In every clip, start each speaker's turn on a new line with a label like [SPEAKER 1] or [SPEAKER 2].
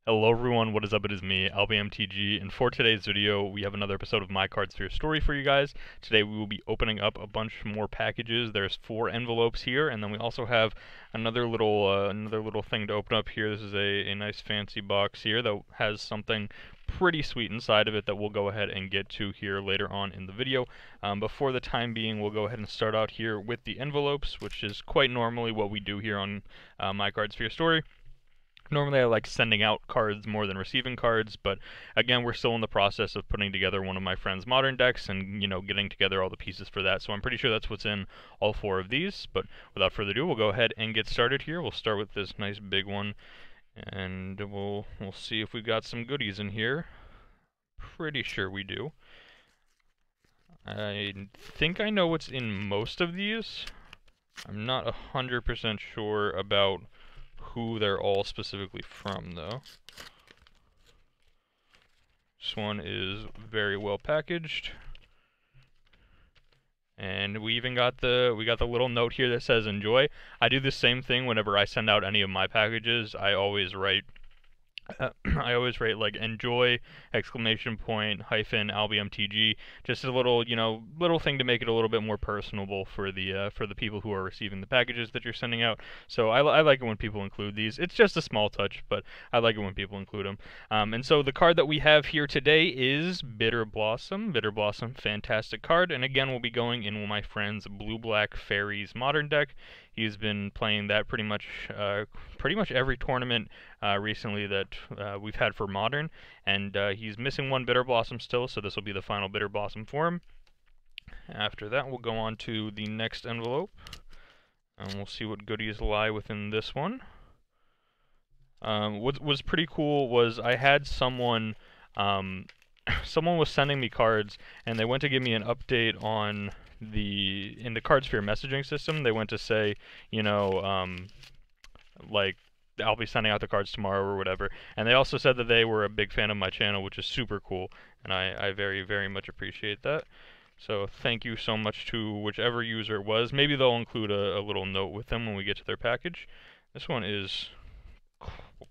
[SPEAKER 1] Hello everyone, what is up? It is me, AlbyMTG, and for today's video, we have another episode of my Cardsphere story for you guys. Today we will be opening up a bunch more packages. There's 4 envelopes here, and then we also have another little thing to open up here. This is a nice fancy box here that has something pretty sweet inside of it that we'll go ahead and get to here later on in the video. But for the time being, we'll go ahead and start out here with the envelopes, which is quite normally what we do here on my Cardsphere story. Normally I like sending out cards more than receiving cards, but again, we're still in the process of putting together one of my friend's modern decks and, getting together all the pieces for that. So I'm pretty sure that's what's in all 4 of these, but without further ado, we'll go ahead and get started here. We'll start with this nice big one, and we'll see if we've got some goodies in here. Pretty sure we do. I think I know what's in most of these. I'm not 100% sure about who they're all specifically from, though. This one is very well packaged, and we even got the little note here that says enjoy. I do the same thing whenever I send out any of my packages. I always write like enjoy exclamation point hyphen AlbyMTG, just a little little thing to make it a little bit more personable for the people who are receiving the packages that you're sending out. So I like it when people include these. It's just a small touch, but I like it when people include them. And so the card that we have here today is Bitter Blossom. Bitter Blossom, fantastic card, and again we'll be going in my friend's Blue-Black Fairies modern deck. He's been playing that pretty much every tournament recently that we've had for Modern, and he's missing one Bitter Blossom still, so this will be the final Bitter Blossom for him. After that, we'll go on to the next envelope, and we'll see what goodies lie within this one. What was pretty cool was I had someone was sending me cards, and they went to give me an update on in the Cardsphere messaging system. They went to say, like, I'll be sending out the cards tomorrow or whatever. And they also said that they were a big fan of my channel, which is super cool, and I very, very much appreciate that. So thank you so much to whichever user it was. Maybe they'll include a little note with them when we get to their package. This one is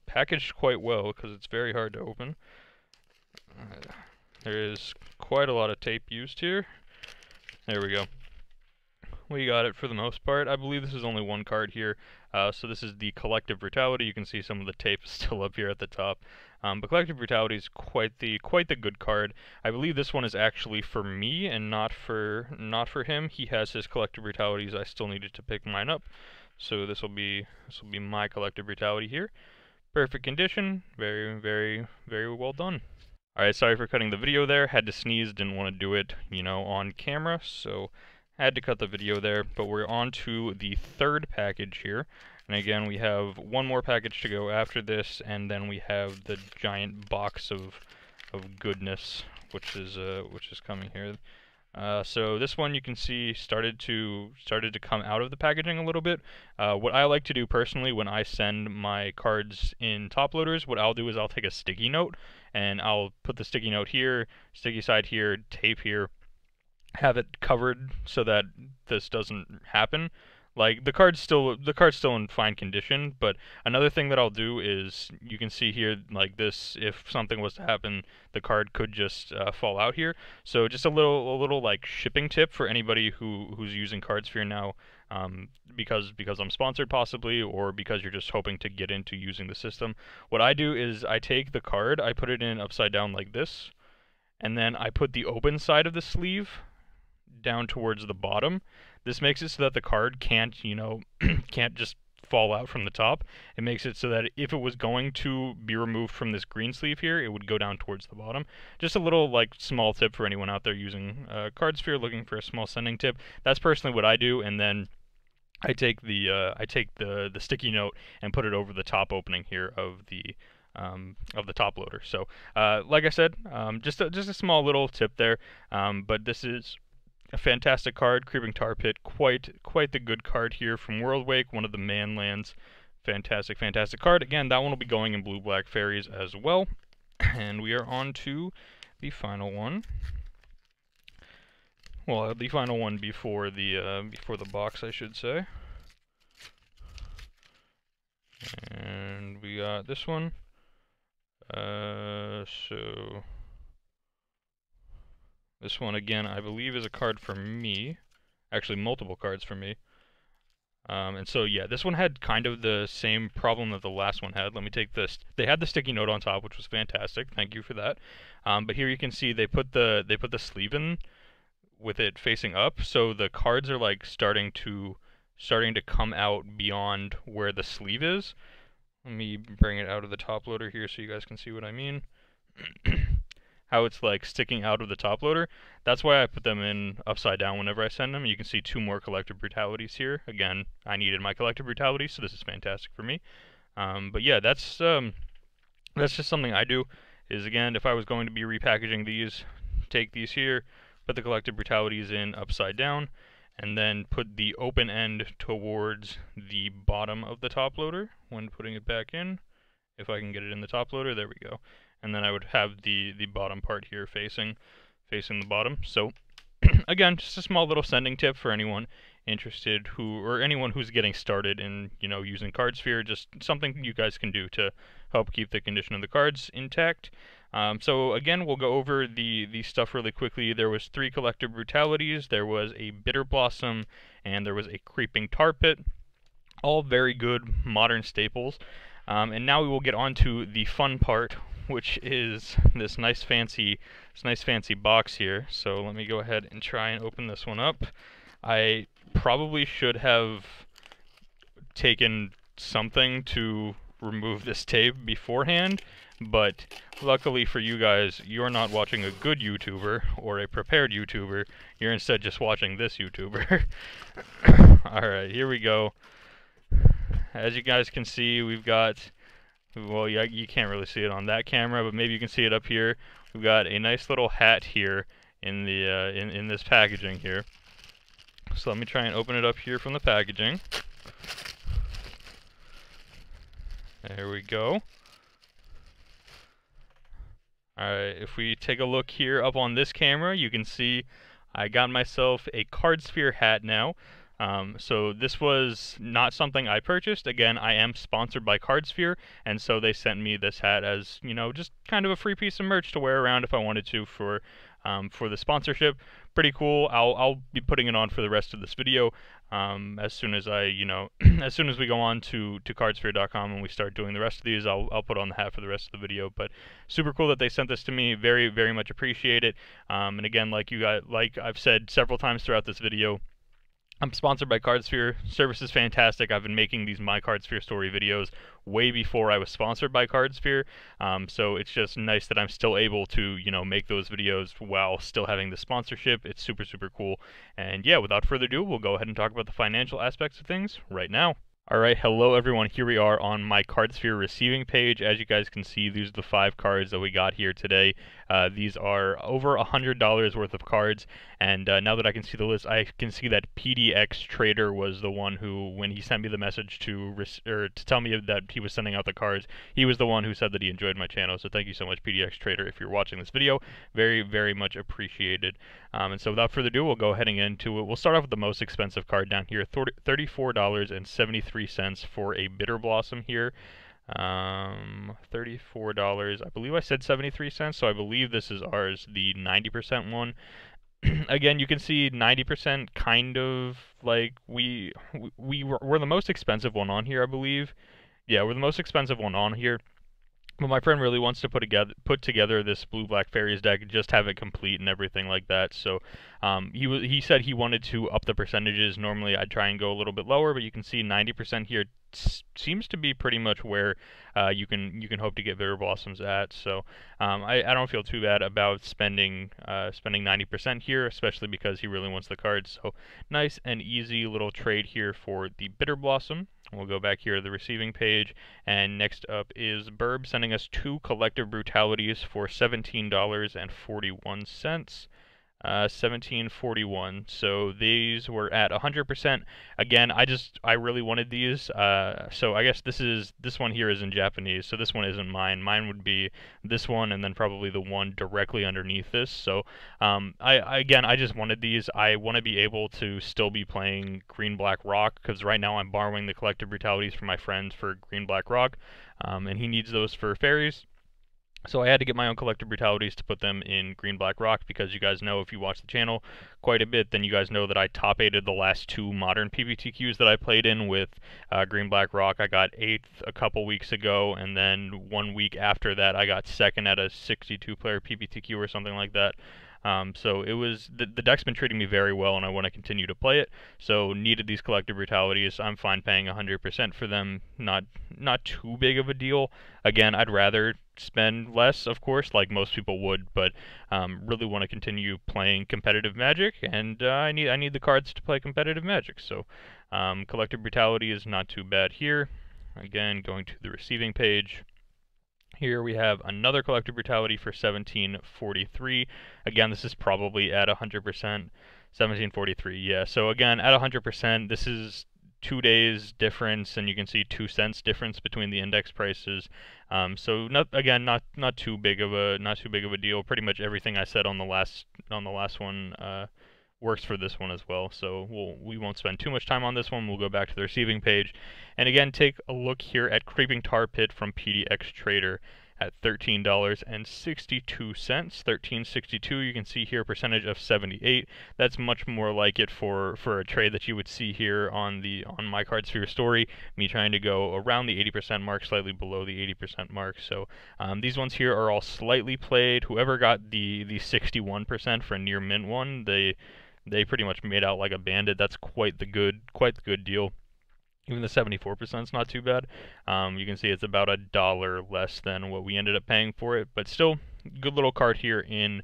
[SPEAKER 1] packaged quite well because it's very hard to open. There is quite a lot of tape used here. There we go. We got it for the most part. I believe this is only one card here. So this is the Collective Brutality. You can see some of the tape still up here at the top. But Collective Brutality is quite the good card. I believe this one is actually for me and not for him. He has his Collective Brutalities. I still needed to pick mine up. So this will be my Collective Brutality here. Perfect condition. Very, very, very well done. Alright, sorry for cutting the video there. Had to sneeze, didn't want to do it, on camera, so had to cut the video there. But we're on to the third package here. And again, we have one more package to go after this, and then we have the giant box of goodness, which is coming here. So this one you can see started to come out of the packaging a little bit. What I like to do personally when I send my cards in top loaders, what I'll do is I'll take a sticky note and I'll put the sticky note here, sticky side here, tape here, have it covered so that this doesn't happen. Like, the card's still in fine condition, but another thing that I'll do is, you can see here, like this, if something was to happen, the card could just fall out here. So just a little like shipping tip for anybody who's using Cardsphere now, because I'm sponsored possibly, or because you're just hoping to get into using the system. What I do is I take the card, I put it in upside down like this, and then I put the open side of the sleeve down towards the bottom. This makes it so that the card can't just fall out from the top. It makes it so that if it was going to be removed from this green sleeve here, it would go down towards the bottom. Just a little like small tip for anyone out there using Cardsphere looking for a small sending tip. That's personally what I do, and then I take the sticky note and put it over the top opening here of the top loader. So like I said, just a small little tip there, but this is a fantastic card. Creeping Tar Pit, quite the good card here from Worldwake, one of the man lands. Fantastic card. Again, that one will be going in Blue-Black Fairies as well. And we are on to the final one. Well, the final one before the box, I should say. And we got this one. So this one again, I believe, is a card for me. Actually, multiple cards for me. And so yeah, this one had kind of the same problem that the last one had. Let me take this. They had the sticky note on top, which was fantastic. Thank you for that. But here you can see they put the sleeve in with it facing up, so the cards are like starting to come out beyond where the sleeve is. Let me bring it out of the top loader here so you guys can see what I mean. How it's like sticking out of the top loader. That's why I put them in upside down whenever I send them. You can see 2 more Collective Brutalities here. Again, I needed my Collective Brutality, so this is fantastic for me. But yeah, that's just something I do, is again, if I was going to be repackaging these, take these here, put the Collective Brutalities in upside down, and then put the open end towards the bottom of the top loader when putting it back in. If I can get it in the top loader, there we go. And then I would have the bottom part here facing the bottom. So again, just a small little sending tip for anyone interested or anyone who's getting started in, you know, using Cardsphere. Just something you guys can do to help keep the condition of the cards intact. So again, we'll go over the stuff really quickly. There was 3 Collective Brutalities, there was a Bitter Blossom, and there was a Creeping Tar Pit. All very good modern staples. And now we will get on to the fun part, which is this nice fancy box here. So let me go ahead and try and open this one up. I probably should have taken something to remove this tape beforehand, but luckily for you guys, you're not watching a good YouTuber or a prepared YouTuber. You're instead just watching this YouTuber. Alright, here we go. As you guys can see, we've got, well, yeah, you can't really see it on that camera, but maybe you can see it up here. We've got a nice little hat here in the in this packaging here. So let me try and open it up here from the packaging. There we go. Alright, if we take a look here up on this camera, you can see I got myself a Cardsphere hat now. So this was not something I purchased. Again, I am sponsored by Cardsphere, and so they sent me this hat as, you know, just kind of a free piece of merch to wear around if I wanted to for the sponsorship. Pretty cool. I'll be putting it on for the rest of this video. As soon as I, you know, as soon as we go on to cardsphere.com and we start doing the rest of these, I'll put on the hat for the rest of the video. But super cool that they sent this to me. Very, very much appreciate it. And again, like I've said several times throughout this video, I'm sponsored by Cardsphere. Service is fantastic. I've been making these My Cardsphere Story videos way before I was sponsored by Cardsphere. So it's just nice that I'm still able to, you know, make those videos while still having the sponsorship. It's super, super cool. And yeah, without further ado, we'll go ahead and talk about the financial aspects of things right now. Alright, hello everyone, here we are on my Cardsphere receiving page. As you guys can see, these are the 5 cards that we got here today. These are over $100 worth of cards, and now that I can see the list, I can see that PDX Trader was the one who, when he sent me the message to tell me that he was sending out the cards, he was the one who said that he enjoyed my channel, so thank you so much, PDX Trader, if you're watching this video. Very, very much appreciated. And so without further ado, we'll go ahead and get into it. We'll start off with the most expensive card down here, $34.73 for a Bitter Blossom here. $34, I believe I said 73 cents, so I believe this is ours, the 90% one. Again, you can see 90% kind of like we're the most expensive one on here, I believe. Yeah, we're the most expensive one on here. But my friend really wants to put together this Blue-Black Fairies deck, just have it complete and everything like that. So he said he wanted to up the percentages. Normally I'd try and go a little bit lower, but you can see 90% here seems to be pretty much where you can hope to get Bitter Blossoms at. So I don't feel too bad about spending 90% here, especially because he really wants the cards. So nice and easy little trade here for the Bitter Blossom. We'll go back here to the receiving page, and next up is Burb sending us 2 Collective Brutalities for $17.41. $17.41. So these were at 100%. Again, I really wanted these. So I guess this one here is in Japanese. So this one isn't mine. Mine would be this one, and then probably the one directly underneath this. So I just wanted these. I want to be able to still be playing Green Black Rock, because right now I'm borrowing the Collective Brutalities from my friend for Green Black Rock, and he needs those for fairies. So I had to get my own collective brutalities to put them in green black rock, because you guys know, if you watch the channel quite a bit, then you guys know that I top 8'd the last 2 modern PBTQs that I played in with green black rock. I got 8th a couple weeks ago, and then 1 week after that I got 2nd at a 62 player PBTQ or something like that. So it was, the deck's been treating me very well, and I want to continue to play it. So needed these collective brutalities. I'm fine paying 100% for them. Not too big of a deal. Again, I'd rather spend less, of course, like most people would, but really want to continue playing competitive Magic, and I need the cards to play competitive Magic. So collective brutality is not too bad here. Again, going to the receiving page. Here we have another collective brutality for 1743. Again, this is probably at 100%. 1743, yeah. So again, at 100%, this is 2 days difference, and you can see 2 cents difference between the index prices. So not too big of a deal. Pretty much everything I said on the last one works for this one as well. So we won't spend too much time on this one. We'll go back to the receiving page, and again, take a look here at Creeping Tar Pit from PDX Trader at $13.62. $13.62. You can see here a percentage of 78. That's much more like it for a trade that you would see here on my Cardsphere story. Me trying to go around the 80% mark, slightly below the 80% mark. So these ones here are all slightly played. Whoever got the 61% for a near mint one, they pretty much made out like a bandit. That's quite the good deal. Even the 74% is not too bad. You can see it's about $1 less than what we ended up paying for it, but still, good little card here in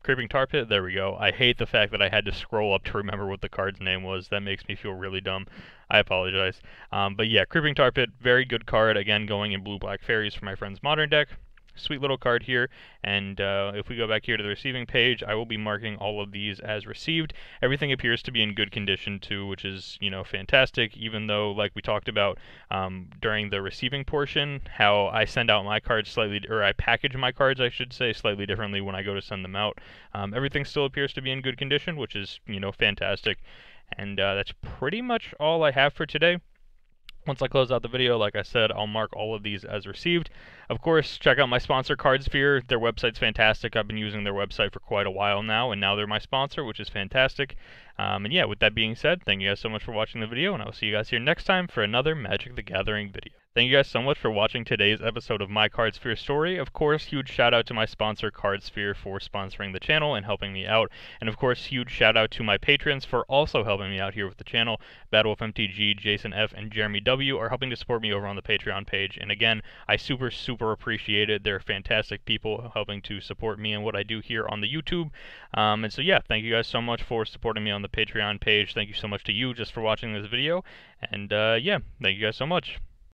[SPEAKER 1] Creeping Tar Pit. There we go. I hate the fact that I had to scroll up to remember what the card's name was. That makes me feel really dumb. I apologize. But yeah, Creeping Tar Pit, very good card. Again, going in blue-black fairies for my friend's Modern deck. Sweet little card here, and if we go back here to the receiving page, I will be marking all of these as received. Everything appears to be in good condition too, which is, you know, fantastic, even though, like we talked about during the receiving portion, how I send out my cards slightly, or I package my cards, I should say, slightly differently when I go to send them out. Everything still appears to be in good condition, which is, you know, fantastic. And that's pretty much all I have for today. Once I close out the video, like I said, I'll mark all of these as received. Of course, check out my sponsor, Cardsphere. Their website's fantastic. I've been using their website for quite a while now, and now they're my sponsor, which is fantastic. And yeah, with that being said, thank you guys so much for watching the video, and I will see you guys here next time for another Magic the Gathering video. Thank you guys so much for watching today's episode of my Cardsphere story. Of course, huge shout out to my sponsor, Cardsphere, for sponsoring the channel and helping me out. And of course, huge shout out to my patrons for also helping me out here with the channel. BadWolfMTG, Jason F, and Jeremy W are helping to support me over on the Patreon page. And again, I super appreciate it. They're fantastic people helping to support me and what I do here on the YouTube. And so yeah, thank you guys so much for supporting me on the Patreon page. Thank you so much to you just for watching this video. And yeah, thank you guys so much.